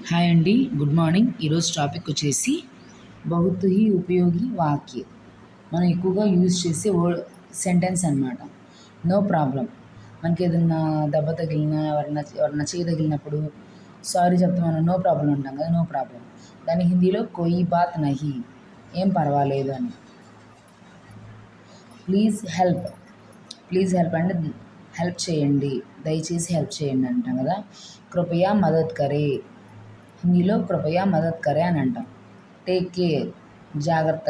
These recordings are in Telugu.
హాయ్ అండి, గుడ్ మార్నింగ్. ఈరోజు టాపిక్ వచ్చేసి బహుత్ హీ ఉపయోగి వాక్య. మనం ఎక్కువగా యూజ్ చేసే సెంటెన్స్ అనమాట. No problem. మనకి ఏదన్నా దెబ్బ తగిలినా, ఎవరన్నా చేయి తగిలినప్పుడు సారీ చెప్తే మనం నో ప్రాబ్లం అంటాం కదా, నో ప్రాబ్లం. దాని హిందీలో కోయి బాత్ నహీ, ఏం పర్వాలేదు అని. ప్లీజ్ హెల్ప్ అంటే హెల్ప్ చేయండి, దయచేసి హెల్ప్ చేయండి అంటాం కదా. కృపయా మదద్ కరే, హిందీలో కృపయా మదద్ కరే అని అంటాం. టేక్ కేర్, జాగ్రత్త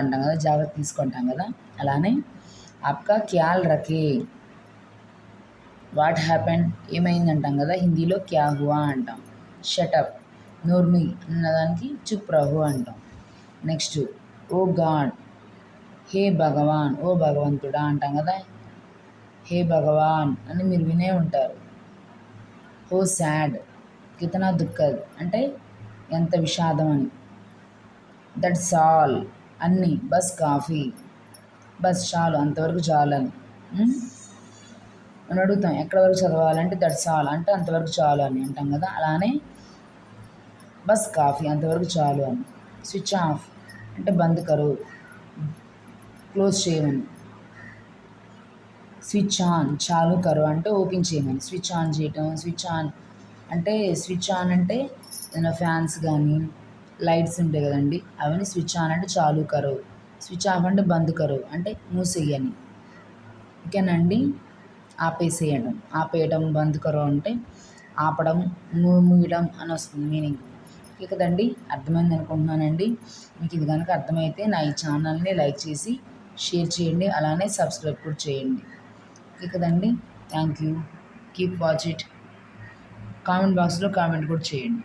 అంటాం కదా, జాగ్రత్త తీసుకుంటాం కదా. అలానే ఆప్కా ఖ్యాల్ రఖే, వాట్ హ్యాపెన్, ఏమైంది అంటాం కదా, హిందీలో క్యా హువా అంటాం. షటప్, నోర్మి అన్నదానికి చుప్ రహు అంటాం. నెక్స్ట్ ఓ గాడ్, హే భగవాన్, ఓ భగవంతుడా అంటాం కదా, హే భగవాన్ అని మీరు వినే ఉంటారు. ఓ సాడ్, కితనా దుఃఖద్ అంటే ఎంత విషాదం అని. దట్స్ ఆల్, అన్నీ. బస్ కాఫీ, బస్ చాలు, అంతవరకు చాలు అని. మనం అడుగుతాం ఎక్కడి వరకు చదవాలంటే దట్స్ ఆల్ అంటే అంతవరకు చాలు అని అంటాం కదా. అలానే బస్ కాఫీ, అంతవరకు చాలు అని. స్విచ్ ఆఫ్ అంటే బంద్ కరో, క్లోజ్ చేయమని. స్విచ్ ఆన్, చాలు కరో అంటే ఓపెన్ చేయమని. స్విచ్ ఆన్ చేయటం, స్విచ్ ఆన్ అంటే ఏదైనా ఫ్యాన్స్ కానీ లైట్స్ ఉంటాయి కదండి, అవన్నీ స్విచ్ ఆన్ అంటే చాలు కరో. స్విచ్ ఆఫ్ అంటే బంద్ కరో అంటే మూసేయని. ఓకేనండి. ఆపేయటం, బంద్ కరో అంటే ఆపడం, మూయడం అని వస్తుంది మీనింగ్. ఓకే కదండి, అర్థమైంది అనుకుంటున్నానండి. మీకు ఇది కనుక అర్థమైతే నా ఈ ఛానల్ని లైక్ చేసి షేర్ చేయండి, అలానే సబ్స్క్రైబ్ కూడా చేయండి. ఓకే కదండి, thank you. Keep watch it. Comment బాక్స్లో కామెంట్ కూడా చేయండి.